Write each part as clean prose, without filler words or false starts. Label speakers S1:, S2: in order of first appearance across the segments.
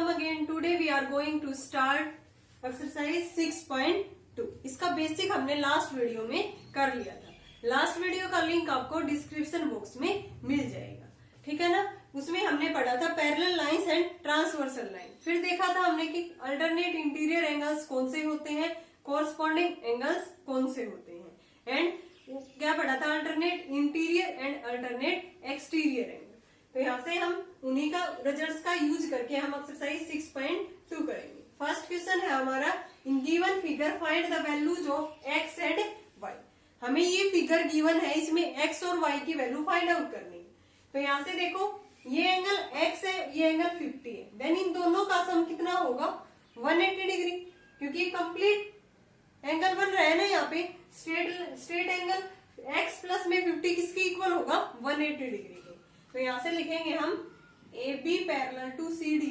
S1: Welcome again. Today we are going to start exercise 6.2। इसका basic हमने last video में कर लिया था। लास्ट वीडियो का लिंक आपको डिस्क्रिप्शन बॉक्स में मिल जाएगा, ठीक है ना। उसमें हमने पढ़ा था parallel lines and transversal line. फिर देखा था हमने कि अल्टरनेट इंटीरियर एंगल्स कौन से होते हैं, कोरस्पॉन्डिंग एंगल्स कौन से होते हैं, एंड क्या पढ़ा था, alternate interior and alternate exterior angle. तो यहाँ से हम उन्हीं का रिजल्ट्स का यूज करके हम एक्सरसाइज 6.2 करेंगे। फर्स्ट क्वेश्चन है हमारा, in given figure find the values of X and Y. हमें ये फिगर गिवन है, इसमें एक्स और वाई की वैल्यू फाइंड आउट करनी है। तो यहाँ से देखो, ये एंगल एक्स है, ये एंगल 50 है, देन इन दोनों का सम कितना होगा 180 डिग्री, क्योंकि कंप्लीट एंगल बन रहा है ना यहाँ पे। स्ट्रेट एंगल एक्स प्लस में 50 किसके इक्वल होगा 180 डिग्री के। तो यहां से लिखेंगे हम A B parallel to C D,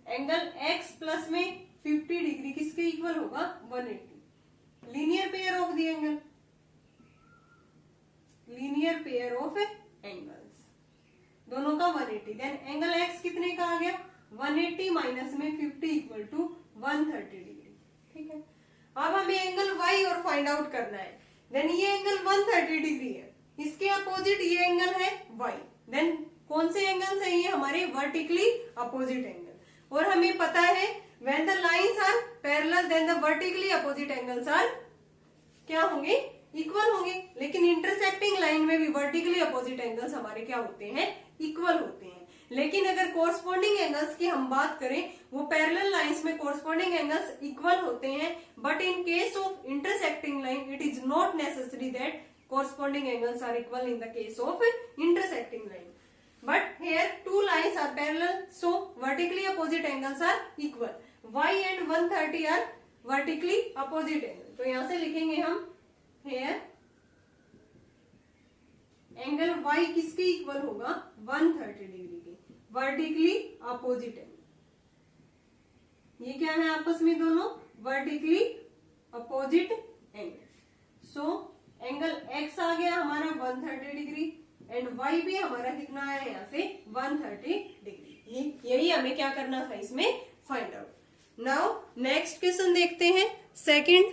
S1: angle X plus में 50 डिग्री किसके इक्वल होगा 180। Linear pair of the angle, linear pair of angles, दोनों का 180। देन एंगल एक्स कितने का आ गया 180 माइनस में 50 इक्वल टू 130 डिग्री, ठीक है। अब हमें एंगल वाई और फाइंड आउट करना है। देन ये एंगल 130 डिग्री है, इसके अपोजिट ये एंगल है वाई। देन कौन से एंगल्स है ये हमारे वर्टिकली अपोजिट एंगल। और हमें पता है when the lines are parallel then the vertically opposite angles are क्या होंगे, इक्वल होंगे। लेकिन इंटरसेक्टिंग लाइन में भी वर्टिकली अपोजिट एंगल्स हमारे क्या होते हैं, इक्वल होते हैं। लेकिन अगर कोरस्पॉन्डिंग एंगल्स की हम बात करें, वो पैरेलल लाइंस में कोरस्पॉन्डिंग एंगल्स इक्वल होते हैं, but in case of intersecting line it is not necessary that corresponding angles are equal in the case of intersecting line. But here two lines are parallel, so vertically opposite angles are equal. Y and 130 are vertically opposite angle. तो यहां से लिखेंगे हम here angle Y किसके equal होगा 130 degree के, vertically opposite angle. ये क्या है आपस में दोनों वर्टिकली अपोजिट एंगल। सो एंगल x आ गया हमारा 130 डिग्री एंड y भी हमारा कितना आया यहाँ से 130 डिग्री। यही हमें क्या करना था इसमें find out. Now next question देखते हैं second.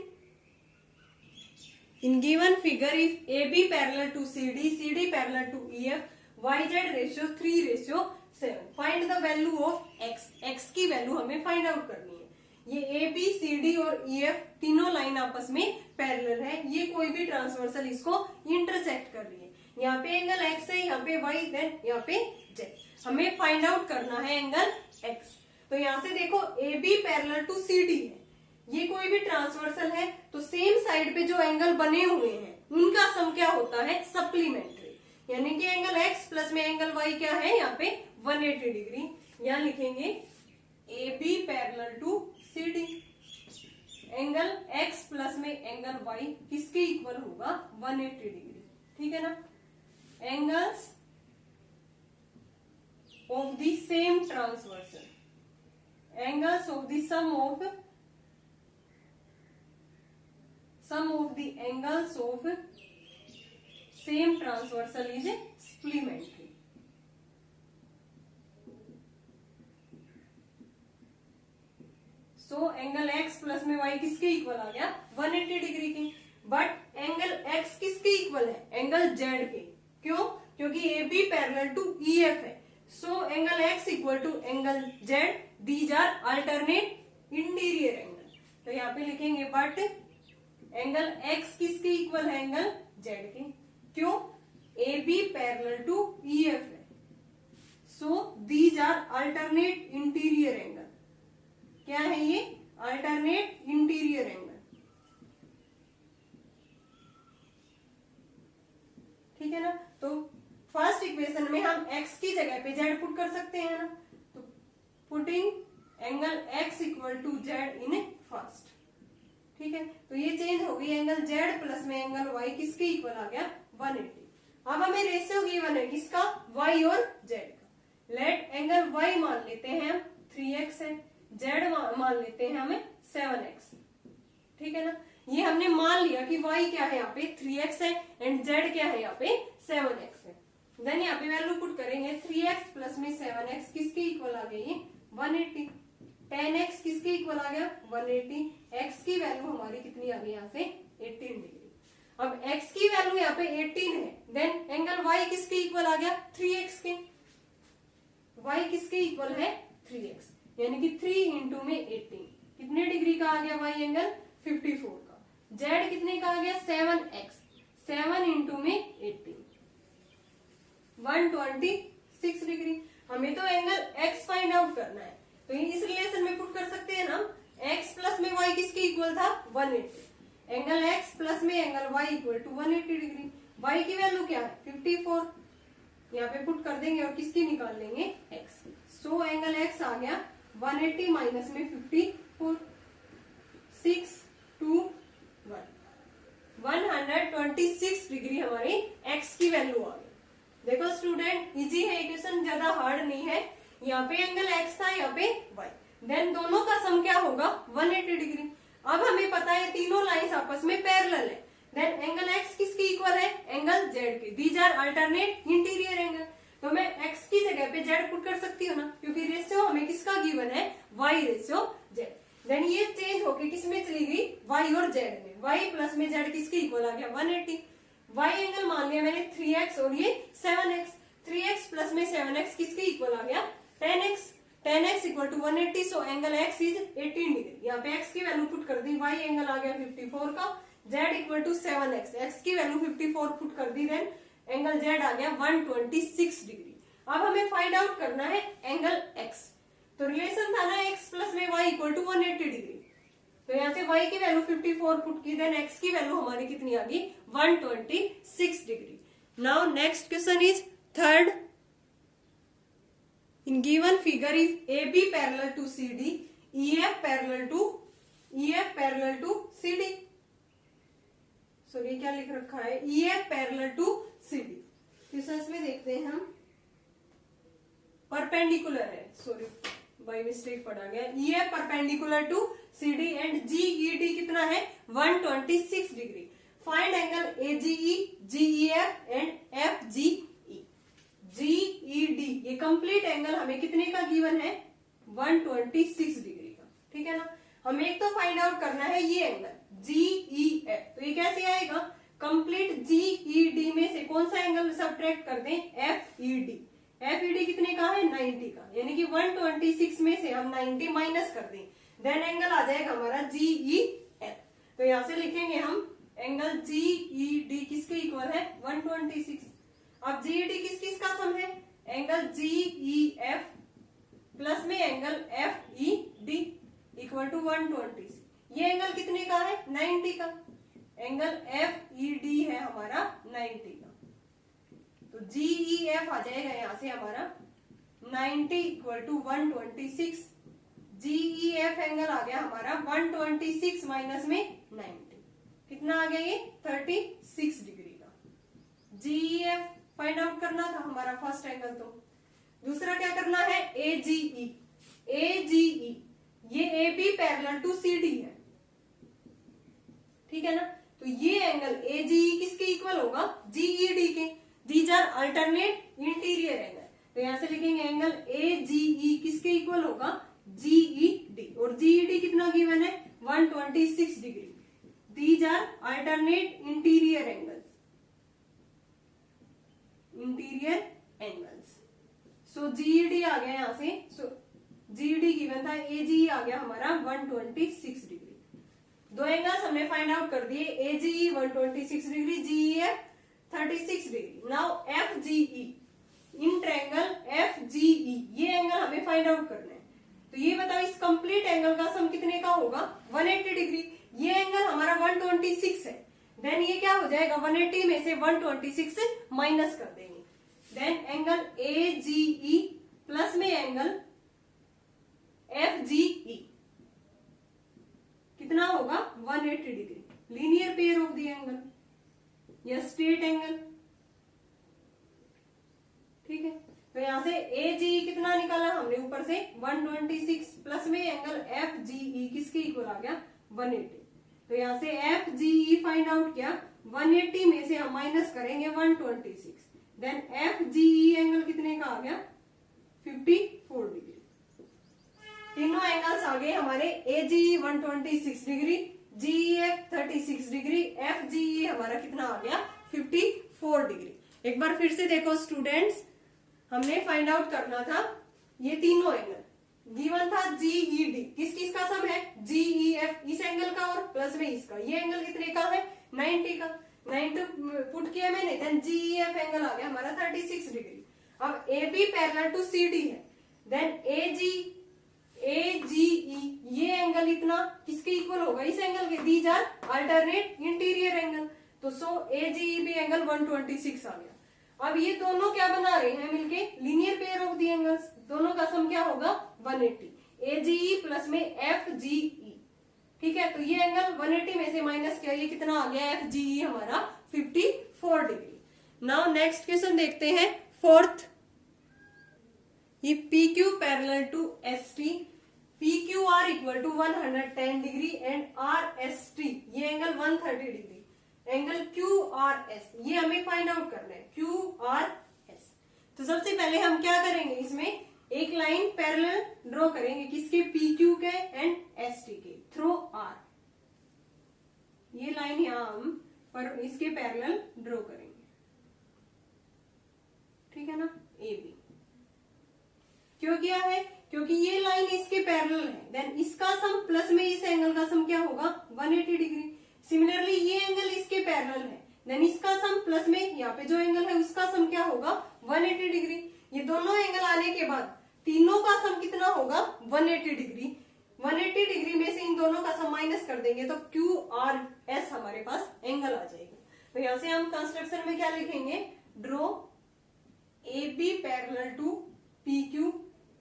S1: In given figure if A B parallel to C D parallel to E F, Y Z ratio 3:7, find the value of x। x की वैल्यू हमें फाइंड आउट करनी है। ये A B C D और E F तीनों line आपस में parallel है, ये कोई भी ट्रांसवर्सल इसको इंटरसेक्ट कर रही है। यहाँ पे एंगल एक्स है, यहाँ पे वाई, देन यहाँ पे जेड। हमें फाइंड आउट करना है एंगल एक्स। तो यहाँ से देखो A B parallel to C D है, ये कोई भी ट्रांसवर्सल है, तो सेम साइड पे जो एंगल बने हुए हैं उनका सम क्या होता है सप्लीमेंट्री, यानी कि एंगल एक्स प्लस में एंगल वाई क्या है यहाँ पे 180 डिग्री। यहाँ लिखेंगे A B parallel to C D, angle x plus में एंगल y किसके इक्वल होगा 180 डिग्री, ठीक है ना। Angles of the same transversal, angles of the sum of the angles of same transversal is supplementary. So angle x plus में y किसके equal आ गया 180 डिग्री के। बट एंगल x किसके इक्वल है, एंगल z के। क्यों, क्योंकि A B parallel to E F है। So angle x equal to angle z, these are alternate interior angle. तो यहाँ पे लिखेंगे बट एंगल x किसके इक्वल है एंगल z के। क्यों, A B parallel to E F है, so these are alternate interior angle. क्या है ये, अल्टरनेट इंटीरियर एंगल, ठीक है ना। तो फर्स्ट इक्वेशन में हम x की जगह पे z पुट कर सकते हैं ना, तो putting angle x equal to z in first, ठीक है। तो ये चेंज हो गई, एंगल z प्लस में एंगल y किसके इक्वल आ गया 180। अब हमें रेशियो गिवन है किसका, y और z का। लेट एंगल y मान लेते हैं हम 3x है, z मान लेते हैं हमें 7x, ठीक है ना। ये हमने मान लिया कि y क्या है यहाँ पे 3x है एंड z क्या है यहाँ पे 7x है। देन यहाँ पे वैल्यू पुट करेंगे 3x प्लस में 7x किसके इक्वल आ गई 180 180। tan x किसके इक्वल आ गया 180। x की वैल्यू हमारी कितनी आ गई यहाँ से 18 डिग्री। अब x की वैल्यू यहाँ पे 18 है, देन एंगल y किसके इक्वल आ गया 3x के। y किसके इक्वल है 3x, यानी कि 3 इंटू में 18 कितने डिग्री का आ गया y एंगल 54 का। z कितने का आ गया 7x, 7 इंटू में 18 126 डिग्री। हमें तो एंगल x फाइंड आउट करना है, तो इस रिलेशन में पुट कर सकते हैं ना, x प्लस में y किसके इक्वल था 180। एंगल x प्लस में angle y equal to 180 degree. y की वैल्यू क्या है 54, यहाँ पे पुट कर देंगे और किसकी निकाल लेंगे x। सो एंगल x आ गया 180 माइनस में 54, 6 2 1 126 डिग्री हमारी x की वैल्यू आ गई। देखो स्टूडेंट इजी है, इक्वेशन ज्यादा हार्ड नहीं है। यहाँ पे एंगल x था, यहाँ पे y, देन दोनों का सम क्या होगा 180 डिग्री। अब हमें पता है तीनों लाइंस आपस में पैरेलल है, देन एंगल x किसके इक्वल है एंगल z के। These are alternate interior angle, तो मैं x की जगह पे z पुट कर सकती हूँ ना, क्योंकि रेशियो हमें किसका गिवन है y रेशियो z। देन ये चेंज होके किसमें चली गई y और z में, y प्लस में z किसके इक्वल आ गया 180। y एंगल मान लिया मैंने 3x और ये 7x, 3x प्लस में 7x किसके इक्वल आ गया 10x, 10x equal to 180। So angle x is 18 degree. यहाँ पे x की वैल्यू पुट कर दी, y एंगल आ गया 54 का, z equal to 7x, x की वैल्यू 54 पुट कर दी, देन एंगल z आ गया 126 डिग्री। अब हमें फाइंड आउट करना है एंगल x, तो रिलेशन था ना x प्लस में y इक्वल टू 180 डिग्री, तो यहाँ से y की वैल्यू 54 पुट की, देन x की वैल्यू हमारी कितनी आ गई 126 degree. Now next question is third. In given figure if AB parallel to CD, EF parallel to CD। Sorry क्या लिख रखा है EF parallel to CD। Question में देखते हैं हम, परपेंडिकुलर है, सॉरी बाय मिस्टेक पढ़ा गया। EF perpendicular to CD and GED कितना है 126 degree. Find angle AGE, GEF and FGE। GED ये कंप्लीट एंगल हमें कितने का गिवन है 126 डिग्री का, ठीक है ना। हमें एक तो फाइंड आउट करना है ये एंगल GEF, तो ये कैसे आएगा कंप्लीट GED में से कौन सा एंगल सब्ट्रैक्ट कर दें FED। FED कितने का है 90 का, यानी कि 126 में से हम 90 माइनस कर दें, देन एंगल आ जाएगा हमारा GEF। तो यहां से लिखेंगे हम एंगल GED किसके इक्वल है 126। अब GED किस किस का सम है एंगल GEF प्लस में एंगल FED इक्वल टू 126। ये एंगल कितने का है 90 का, एंगल FED है हमारा 90 का, तो GEF आ जाएगा यहां से हमारा 90 इक्वल टू 126। GEF एंगल आ गया हमारा 126 माइनस में 90, कितना आ गया ये 36 डिग्री का। GEF फाइंड आउट करना था हमारा फर्स्ट एंगल। तो दूसरा क्या करना है AGE। AGE ये AB पैरेलल टू CD है, ठीक है ना, तो ये एंगल AGE किसके इक्वल होगा GED के। These are alternate interior angle, तो यहां से लिखेंगे एंगल AGE किसके इक्वल होगा GED, और GED कितना गिवन है 126 degree. These are alternate interior angles, interior angles. So GED आ गया यहां से, सो GED गिवन था, AGE आ गया हमारा 126 डिग्री। दो एंगल्स हमने फाइंड आउट कर दिए, AGE 126 degree, GEF 36 degree. Now FGE, in triangle FGE ये एंगल हमें फाइंड आउट करना है। तो ये बताओ इस कंप्लीट एंगल का सम कितने का होगा 180 डिग्री। ये एंगल हमारा 126 है, देन ये क्या हो जाएगा 180 में से 126 माइनस कर देंगे, देन एंगल AGE प्लस में एंगल FGE कितना होगा 180 degree. Linear pair of the angle या स्ट्रेट एंगल, ठीक है। तो यहां से AGE कितना निकाला हमने ऊपर से 126 प्लस में एंगल FGE किसके इक्वल आ गया 180। तो यहां से FGE फाइंड आउट किया, 180 में से हम माइनस करेंगे 126, देन FGE एंगल कितने का आ गया 54 डिग्री। तीनों एंगल्स आ गए हमारे AGE 126 degree, GEF 36 degree, FGE हमारा कितना आ गया 54 डिग्री। एक बार फिर से देखो स्टूडेंट्स, हमने फाइंड आउट करना था ये तीनों एंगल गिवन था GED, किस किस का सम है GEF, इस एंगल का और प्लस में इसका, ये एंगल कितने का है 90 का, 90 पुट किया मैंने, देन GEF एंगल आ गया हमारा 36 डिग्री। अब AB पैरेलल टू CD है, देन AGE ये एंगल इतना किसके इक्वल होगा, इस एंगल के, these are alternate interior angle, तो सो AGE भी एंगल 126 आ गया। अब ये दोनों क्या बना रहे हैं मिलके, linear pair of the angles, दोनों का सम क्या होगा 180, AGE प्लस में FGE, ठीक है। तो ये एंगल 180 में से माइनस किया, ये कितना आ गया FGE हमारा 54 डिग्री। नाउ नेक्स्ट क्वेश्चन देखते हैं फोर्थ, ये PQ parallel to ST, PQR equal to 110 degree and RST ये एंगल 130 डिग्री, एंगल QRS ये हमें फाइंड आउट करना है QRS। तो सबसे पहले हम क्या करेंगे, इसमें एक लाइन पैरेलल ड्रॉ करेंगे, किसके PQ के एंड ST के थ्रू R, ये लाइन यहां हम पर इसके पैरेलल ड्रॉ करेंगे, ठीक है ना, AB। क्यों किया है, क्योंकि ये लाइन इसके पैरेलल है, देन इसका सम प्लस में इस एंगल का सम क्या होगा 180 डिग्री। सिमिलरली ये एंगल इसके पैरेलल है, देन इसका सम प्लस में यहाँ पे जो एंगल है उसका सम क्या होगा 180 डिग्री। ये दोनों एंगल आने के बाद तीनों का सम कितना होगा 180 डिग्री। 180 डिग्री में से इन दोनों का सम माइनस कर देंगे तो QRS हमारे पास एंगल आ जाएगा। तो यहाँ से हम कंस्ट्रक्शन में क्या लिखेंगे, draw AB parallel to PQ,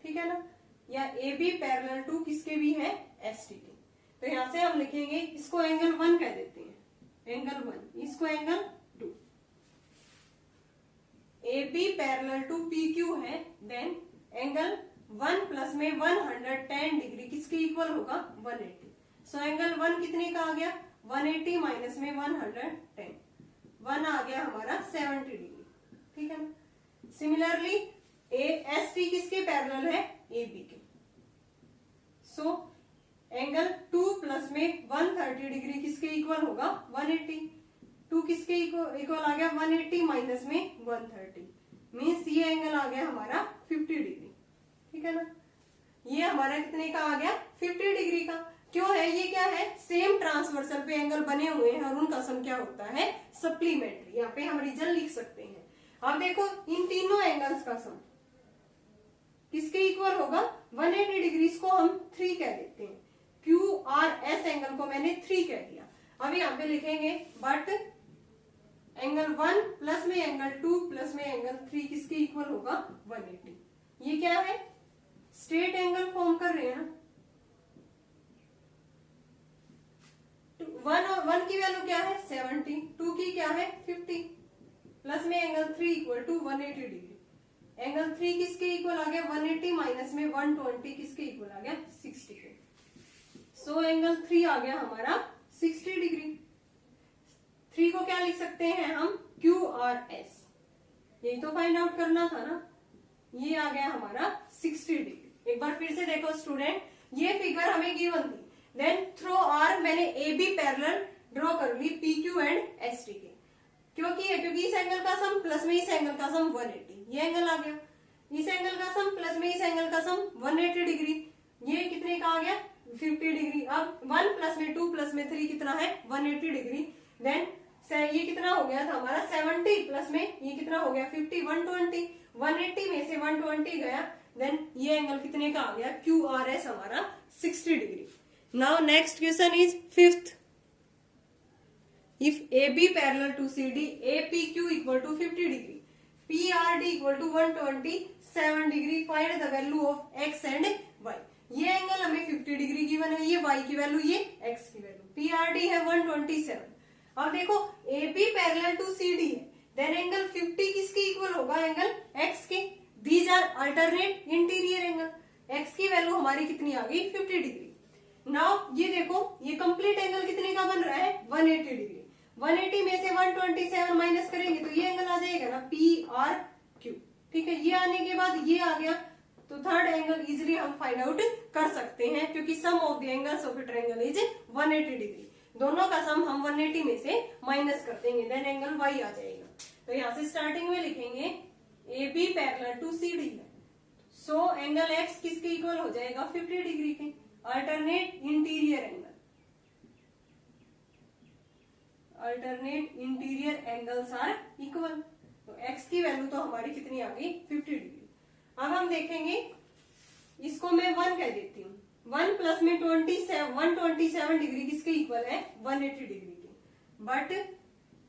S1: ठीक है ना, या AB पैरेलल टू किसके भी है ST के। तो यहां से हम लिखेंगे, इसको एंगल 1 कह देते हैं, एंगल 1, इसको angle 2। AB parallel to PQ है, देन एंगल 1 प्लस में 110 डिग्री किसके इक्वल होगा 180। सो एंगल 1 कितने का आ गया 180 माइनस में 110, 1 आ गया हमारा 70 डिग्री, ठीक है ना। सिमिलरली ST किसके पैरेलल है AB के, सो एंगल 2 प्लस में 130 डिग्री किसके इक्वल होगा 180, 2 किसके इक्वल आ गया 180 माइनस में 130, मीन्स ये एंगल आ गया हमारा 50 डिग्री, ठीक है ना। ये हमारा कितने का आ गया 50 डिग्री का। क्यों है, ये क्या है, सेम ट्रांसवर्सल पे एंगल बने हुए हैं और उनका सम क्या होता है सप्लीमेंट्री, यहाँ पे हम रीजन लिख सकते हैं। अब देखो इन तीनों एंगल्स का सम किसके इक्वल होगा 180 डिग्री, इसको हम 3 कह देते हैं, QRS एंगल को मैंने 3 कह दिया। अब यहाँ पे लिखेंगे बट एंगल 1 प्लस में एंगल 2 प्लस में एंगल 3 किसके इक्वल होगा 180। ये क्या है, स्ट्रेट एंगल फॉर्म कर रहे हैं ना। 1 की वैल्यू क्या है 70, 2 की क्या है 50, प्लस में angle 3 equal to 180 degree. Angle 3 किसके इक्वल आ गया 180 माइनस में 120 किसके इक्वल आ गया 60 के। सो एंगल 3 आ गया हमारा 60 डिग्री। 3 को क्या लिख सकते हैं हम QRS, यही तो फाइंड आउट करना था ना। ये आ गया हमारा 60 डिग्री। एक बार फिर से देखो स्टूडेंट, ये फिगर हमें गिवन थी, देन थ्रू R मैंने AB पैरेलल ड्रॉ कर ली PQ एंड ST के। क्योंकि इस एंगल का सम प्लस में इस एंगल का सम 180, ये एंगल आ गया, इस एंगल का सम प्लस में इस एंगल का सम 180 डिग्री, ये कितने का आ गया 50 डिग्री। अब 1 प्लस में 2 प्लस में 3 कितना है 180 डिग्री, देन ये कितना हो गया था हमारा 70 प्लस में ये कितना हो गया 50, 120, 180 में से 120 गया, देन ये एंगल कितने का आ गया QRS हमारा 60 degree. Now next question is 5th, if AB parallel to CD, APQ equal to 50 degree, PRD equal to 127 degree, find the value of X and Y। ये एंगल हमें 50 डिग्री गिवन है, ये Y की value, ये X की value, PRD है 127। अब देखो AB पैरेलल टू CD है, देन एंगल 50 किसके इक्वल होगा एंगल X के, these are alternate interior angle. X की वैल्यू हमारी कितनी आ गई 50 डिग्री। नाउ ये देखो ये कंप्लीट एंगल कितने का बन रहा है 180 डिग्री। 180 में से 127 माइनस करेंगे तो ये एंगल आ जाएगा ना PRQ, ठीक है। ये आने के बाद ये आ गया तो थर्ड एंगल इजिली हम फाइंड आउट कर सकते हैं, क्योंकि sum of the angles of a triangle is 180 degree. दोनों का सम हम 180 में से माइनस कर देंगे, देन एंगल y आ जाएगा। तो यहाँ से स्टार्टिंग में लिखेंगे AB पैरेलल टू CD है, सो एंगल x किसके इक्वल हो जाएगा 50 डिग्री के। Alternate interior angles are equal, तो x की वैल्यू तो हमारी कितनी आ गई 50 डिग्री। अब हम देखेंगे, इसको मैं 1 कह देती हूँ। 1 प्लस में 127 डिग्री किसके इक्वल है 180 डिग्री के, बट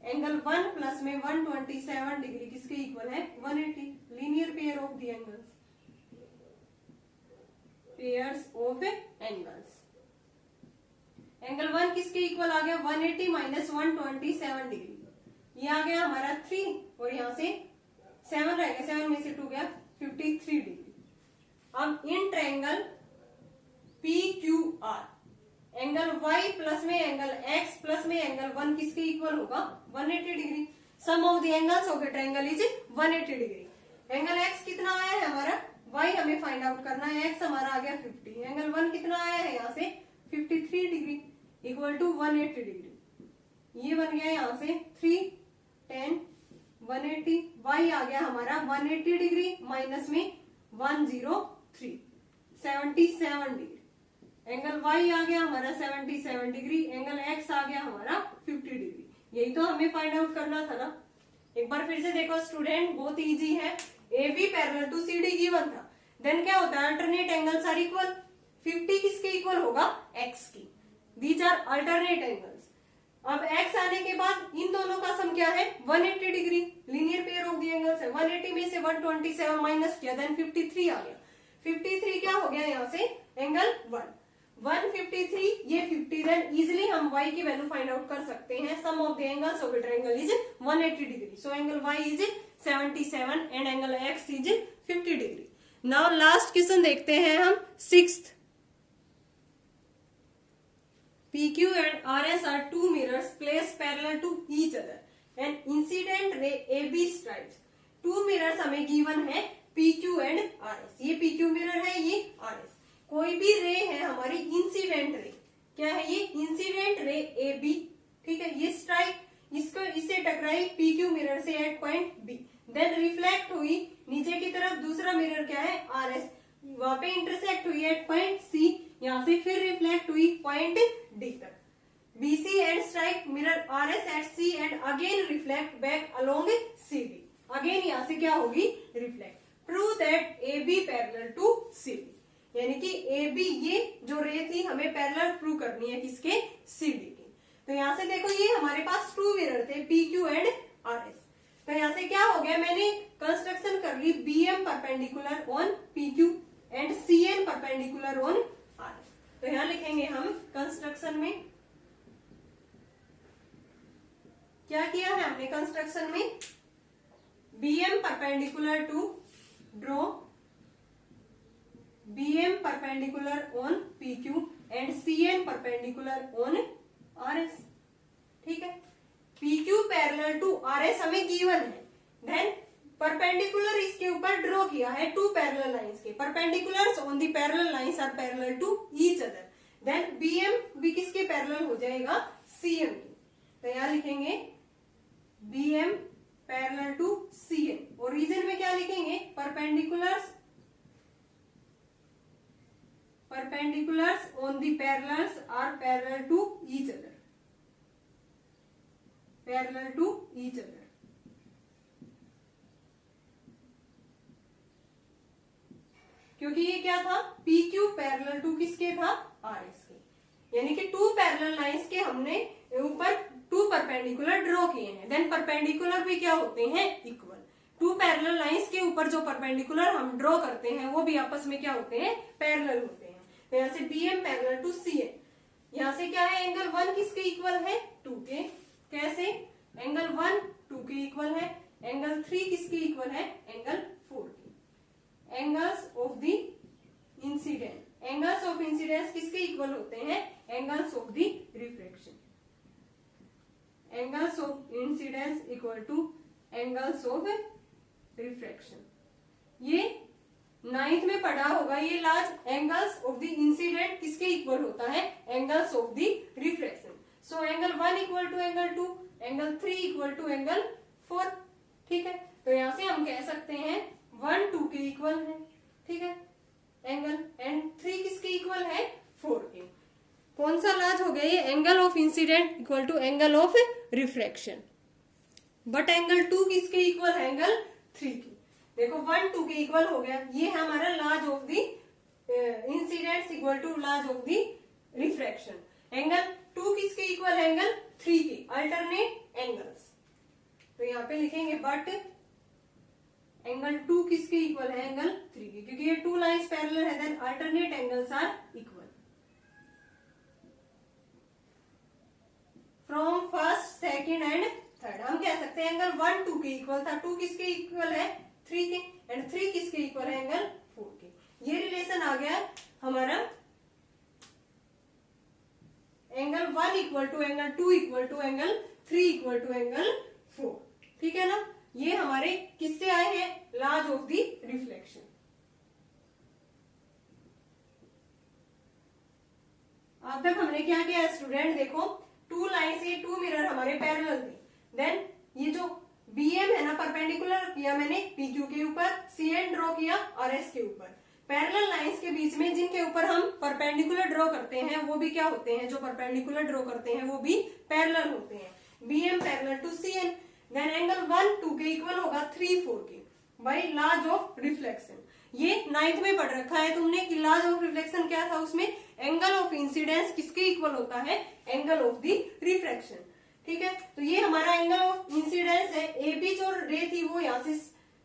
S1: एंगल 1 प्लस में 127 डिग्री किसके इक्वल है 180। Linear pair of the angles, pairs of angles. Angle 1 किसके इक्वल आ गया 180 माइनस 127 डिग्री, ये आ गया हमारा 3 और यहाँ से 7 रह गया, 7 में से 2 गया 53 डिग्री। अब in triangle PQR angle y plus में एंगल x प्लस में एंगल 1 किसके इक्वल होगा 180 degree. Sum of the angles of a triangle is 180 degree. Angle x कितना आया है हमारा, y हमें फाइंड आउट करना है, x हमारा आ गया 50। एंगल 1 कितना आया है यहाँ से 53 डिग्री इक्वल टू 180 डिग्री। ये बन गया यहाँ से 3 10 180, y आ गया हमारा 180 डिग्री माइनस में 103 77 डिग्री। एंगल y आ गया हमारा 77 डिग्री, एंगल x आ गया हमारा 50 डिग्री। यही तो हमें फाइंड आउट करना था ना। एक बार फिर से देखो स्टूडेंट, बहुत इजी है। AB parallel to CD given था, देन क्या होता है अल्टरनेट एंगल्स आर इक्वल। 50 किसके इक्वल होगा x की, दीज आर अल्टरनेट एंगल्स। अब x आने के बाद इन दोनों का सम क्या है 180 degree, linear pair of the angles है। 180 में से 127 माइनस किया, देन 53 आ गया। 53 क्या हो गया यहाँ से एंगल 153, ये 50, देन इजिली हम y की वैल्यू फाइंड आउट कर सकते हैं। Sum of the angles of a triangle is 180 degree, so angle y is 77 and angle x is 50 degree. Now last question देखते हैं हम, 6th। PQ and RS are two mirrors placed parallel to each other and incident ray AB strikes। Two mirrors हमें given है PQ and RS, ये PQ mirror है, ये RS। कोई भी रे है हमारी इंसिडेंट रे, क्या है ये इंसिडेंट रे AB, ठीक है। ये स्ट्राइक इससे टकराई PQ मिरर से एट पॉइंट B, देन रिफ्लेक्ट हुई नीचे की तरफ। दूसरा मिरर क्या है RS, वहां पे इंटरसेक्ट हुई एट पॉइंट C, यहाँ से फिर रिफ्लेक्ट हुई पॉइंट D तक। BC and strike mirror RS at C and again reflect back along CD। Again यहाँ से क्या होगी reflect. Prove that AB parallel to CD, यानी कि AB ये जो रे थी हमें पैरेलल प्रूव करनी है किसके CD की। तो यहाँ से देखो ये हमारे पास टू मिरर थे PQ एंड RS। तो यहाँ से क्या हो गया, मैंने कंस्ट्रक्शन कर ली BM perpendicular on PQ and CN perpendicular on RS। तो यहाँ लिखेंगे हम कंस्ट्रक्शन में क्या किया है हमने, कंस्ट्रक्शन में BM perpendicular to draw BM perpendicular on PQ and CN perpendicular on RS, ठीक है। PQ पैरेलल टू RS हमें गिवन है, देन परपेंडिकुलर इसके ऊपर ड्रॉ किया है टू पैरेलल लाइंस के। Perpendiculars on the parallel lines are parallel to each other, then BM भी किसके पैरेलल हो जाएगा CM की। तो यहाँ लिखेंगे BM पैरेलल टू CN और रीजन में क्या लिखेंगे perpendiculars on the parallels are parallel to each other, parallel to each other. क्योंकि ये क्या था PQ पैरेलल टू किसके था RS के, यानी कि टू पैरेलल लाइंस के हमने ऊपर टू परपेंडिकुलर ड्रॉ किए हैं। देन परपेंडिकुलर भी क्या होते हैं इक्वल। टू पैरेलल लाइंस के ऊपर जो परपेंडिकुलर हम ड्रॉ करते हैं वो भी आपस में क्या होते हैं पैरेलल होते हैं। तो यहाँ से BM पैरेलल टू CN, यहाँ से क्या है एंगल 1 किसके इक्वल है 2 के, कैसे एंगल 1 2 के इक्वल है, एंगल 3 किसके इक्वल है एंगल 4 के। Angles of the incident, angles of incidence किसके इक्वल होते हैं angles of the refraction. Angles of incidence equal to angles of refraction. ये नाइन्थ में पढ़ा होगा ये large angles of the incident किसके इक्वल होता है, angles of the reflection. So angle 1 equal to angle 2, angle 3 equal to angle 4। ठीक है, तो यहां से हम कह सकते हैं 1 2 के इक्वल है, ठीक है एंगल, एंड 3 किसके इक्वल है, 4 के। कौन सा लार्ज हो गया ये, angle of incident equal to angle of reflection. But angle 2 किसके इक्वल है, एंगल 3 की। देखो 1 2 के इक्वल हो गया, ये है हमारा large of the incident equal to large of the refraction. Angle 2 किसके इक्वल है, एंगल 3 के, अल्टरनेट एंगल्स। तो यहाँ पे लिखेंगे बट एंगल 2 किसके इक्वल है, एंगल 3 के, क्योंकि ये 2 लाइंस पैरेलल है, then alternate angles are equal. From first second and third हम कह सकते हैं एंगल 1 2 के इक्वल था, 2 किसके इक्वल है, 3 के, एंड 3 किसके इक्वल है, एंगल 4 के। ये रिलेशन आ गया हमारा angle 1 equal to angle 2 equal to angle 3 equal to angle 4। ठीक है ना, ये हमारे किससे आए हैं, लार्ज ऑफ दी रिफ्लेक्शन। अब तक हमने क्या किया स्टूडेंट, देखो 2 लाइन से 2 मिरर हमारे पैरेलल थे, देन ये जो BM है ना परपेंडिकुलर किया मैंने PQ के ऊपर, CN ड्रॉ किया RS के ऊपर। पैरेलल लाइंस के बीच में जिनके ऊपर हम परपेंडिकुलर ड्रॉ करते हैं वो भी क्या होते हैं, जो परपेंडिकुलर ड्रॉ करते हैं वो भी पैरेलल होते हैं। BM parallel to CN, then angle 1 2 के इक्वल होगा 3 4 के बाय लार्ज ऑफ रिफ्लेक्शन। ये 9th में पढ़ रखा है तुमने कि लार्ज ऑफ रिफ्लेक्शन क्या था, उसमें एंगल ऑफ इंसिडेंस किसके इक्वल होता है, एंगल ऑफ द रिफ्रैक्शन। ठीक है, तो ये हमारा एंगल ऑफ इंसिडेंस है। AB जो रे थी वो यहाँ से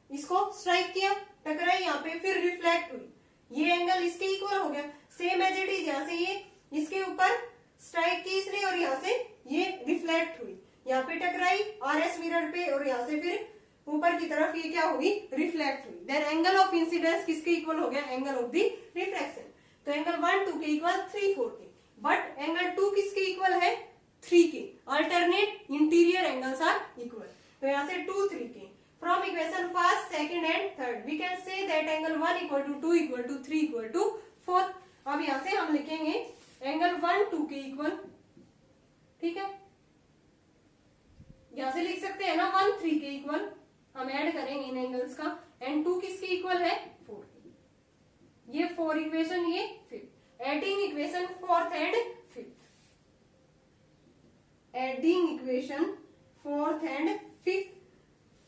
S1: इसको स्ट्राइक किया, टकराई यहाँ पे, फिर रिफ्लेक्ट हुई, ये एंगल इसके इक्वल हो गया। सेम एज इट इज यहाँ से ये इसके ऊपर स्ट्राइक की इसने और यहाँ से ये रिफ्लेक्ट हुई, यहाँ पे टकराई RS मिरर पे और यहाँ से फिर ऊपर की तरफ ये क्या हुई, रिफ्लेक्ट हुई। देन एंगल ऑफ इंसिडेंस किसके इक्वल हो गया, एंगल ऑफ द रिफ्रैक्शन। तो एंगल 1 2 के इक्वल 3 4 के, बट एंगल 2 किसके इक्वल है, 3 के, alternate interior angles are equal. तो यहाँ से 2 3 के। From equation first second and third we can say that angle 1 equal to 2 equal to 3 equal to 4। अब यहाँ से हम लिखेंगे एंगल 1 2 के इक्वल, ठीक है, यहाँ से लिख सकते हैं ना 1 3 के इक्वल, हम ऐड करेंगे इन एंगल्स का, एंड 2 किसके इक्वल है, 4। ये 4 इक्वेशन, ये 5th, adding equation 4th and 5th, adding equation 4th and 5th।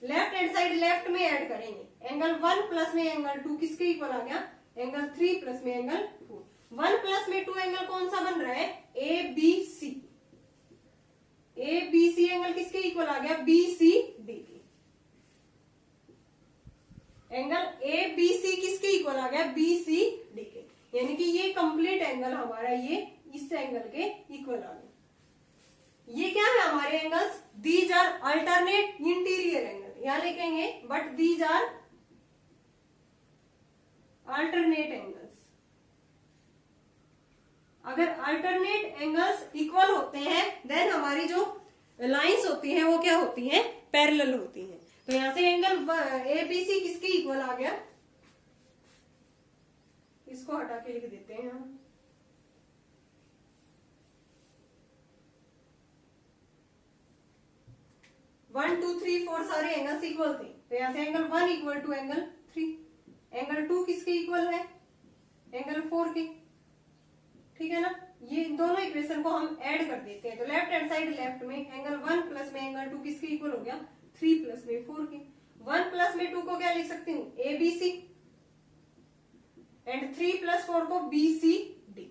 S1: Left hand side left में ऐड करेंगे, एंगल 1 प्लस में एंगल 2 किसके इक्वल आ गया, एंगल 3 प्लस में एंगल 4। 1 प्लस में 2 एंगल कौन सा बन रहा है, ABC। ABC एंगल किसके इक्वल आ गया, BCD के। एंगल ABC किसके इक्वल आ गया, BCD के, यानी कि ये कंप्लीट एंगल हमारा ये इस एंगल के इक्वल आ गया। ये क्या है हमारे angles, these are alternate interior angle, यहां लिखेंगे but these are alternate angles. अगर अल्टरनेट एंगल्स इक्वल होते हैं देन हमारी जो लाइंस होती हैं वो क्या होती हैं, पैरेलल होती हैं। तो यहां से एंगल ABC किसके इक्वल आ गया, इसको हटा के लिख देते हैं हम, वन टू थ्री फोर सारे एंगल्स इक्वल थे, तो यहां से angle 1 equal to angle 3, angle 2 किसके इक्वल है, एंगल 4 के। ठीक है ना, ये दोनों इक्वेशन को हम ऐड कर देते हैं, तो लेफ्ट हैंड साइड लेफ्ट में एंगल 1 प्लस में एंगल 2 किसके इक्वल हो गया, 3 प्लस में 4 के। 1 प्लस में 2 को क्या लिख सकती हूँ, ABC, एंड 3 प्लस 4 को BCD।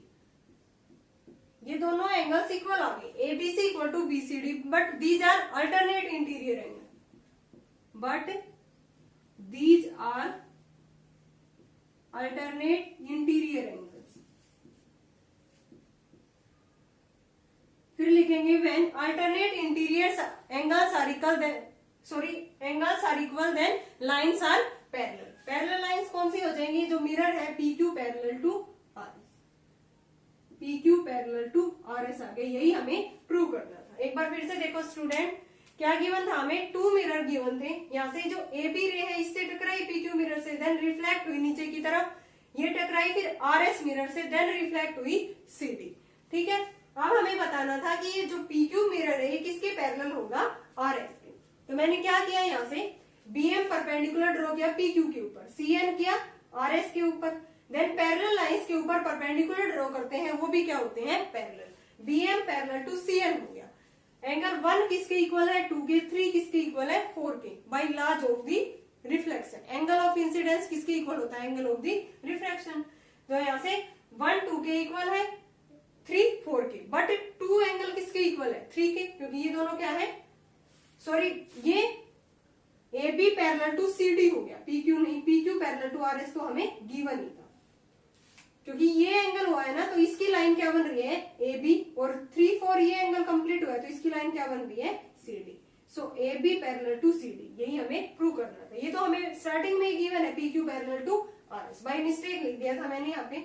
S1: ये दोनोbe एंगल्स इक्वल आ गए, ABC equal to BCD, but these are alternate interior angle, but these are alternate interior angles. फिर लिखेंगे when alternate interior angles are equal then, sorry, angles are equal then lines are parallel. Parallel lines कौन सी हो जाएंगी, जो mirror है PQ parallel to RS, PQ parallel to RS आ गए, यही हमें प्रूव करना था। एक बार फिर से देखो स्टूडेंट, क्या गिवन था हमें, 2 मिरर गिवन थे। यहाँ से जो ए बी रे है इससे टकराई PQ मिरर से, देन रिफ्लेक्ट हुई नीचे की तरफ, ये टकराई फिर RS मिरर से, देन रिफ्लेक्ट हुई CD। ठीक है, अब हमें बताना था कि ये जो PQ मिरर है ये किसके पैरेलल होगा, RS के। तो मैंने क्या किया, यहाँ से BM परपेंडिकुलर ड्रॉ किया PQ के ऊपर, CN किया RS के ऊपर, देन पैरेलल लाइंस के ऊपर परपेंडिकुलर ड्रॉ करते हैं, वो भी क्या होते हैं, parallel. BM parallel to CN हो गया। एंगल 1 किसके इक्वल है, 2 के, 3 किसके इक्वल है, 4 के, by laws of the reflection. Angle of incidence किसके इक्वल होता है, एंगल ऑफ दी रिफ्रैक्शन। तो यहाँ से 1 2 के इक्वल है, 3 4 के, बट 2 एंगल किसके इक्वल है, 3 के, क्योंकि ये दोनों क्या है, सॉरी ये AB पैरेलल टू CD हो गया, PQ नहीं, PQ पैरेलल टू RS तो हमें गिवन ही था। क्योंकि ये एंगल हुआ है ना, तो इसकी लाइन क्या बन रही है, AB, और 3 4 ये एंगल कंप्लीट हुआ है तो इसकी लाइन क्या बन रही है, CD। So AB parallel to CD, यही हमें प्रूव करना था। ये तो हमें स्टार्टिंग में ही गिवन है, PQ parallel to RS, by mistake लिख दिया था मैंने यहाँ पे।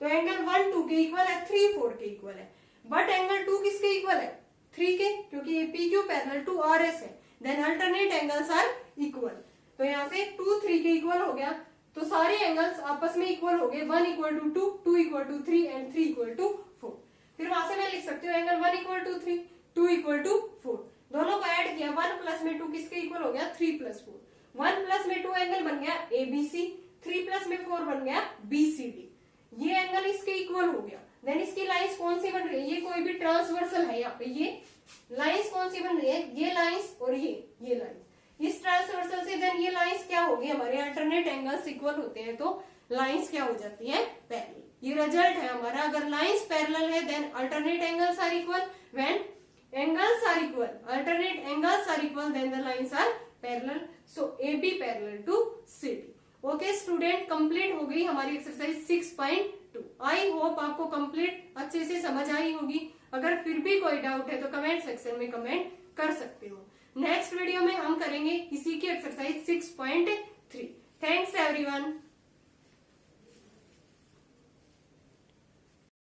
S1: तो एंगल 1 2 के इक्वल है, 3 4 के इक्वल है, बट एंगल 2 किसके इक्वल है, 3 के, क्योंकि ये PQ पैरेलल टू RS है, then alternate angles are equal. तो यहाँ से 2 3 के इक्वल हो गया, तो सारे एंगल्स आपस में इक्वल हो गए, 1 equal to 2, 2 equal to 3 and 3 equal to 4। फिर वहां से मैं लिख सकती हूँ angle 1 equal to 3, 2 equal to 4, दोनों को ऐड किया, 1 प्लस में 2 किसके इक्वल हो गया, 3 प्लस 4, 1 प्लस में 2 एंगल बन गया ABC, 3 प्लस में 4 बन गया BCD। ये एंगल इसके इक्वल हो गया, देन इसकी लाइंस कौन सी बन रही है, ये कोई भी ट्रांसवर्सल है, यहाँ पे ये लाइंस कौन सी बन रही है, ये लाइंस और ये लाइंस, इस ट्रांसवर्सल से देन ये लाइंस क्या होगी, हमारे अल्टरनेट एंगल्स इक्वल होते हैं तो लाइंस क्या हो जाती है, पैरेलल। ये रिजल्ट है हमारा, अगर लाइंस पैरेलल है then alternate angles are equal, when angles are equal, alternate angles are equal, then the lines are parallel. So AB parallel to CD। Okay student, complete हो गई हमारी एक्सरसाइज 6.2। आई होप आपको complete अच्छे से समझ आई होगी। अगर फिर भी कोई डाउट है तो कमेंट सेक्शन में कमेंट कर सकते हो। नेक्स्ट वीडियो में हम करेंगे इसी की एक्सरसाइज 6.3। Thanks everyone.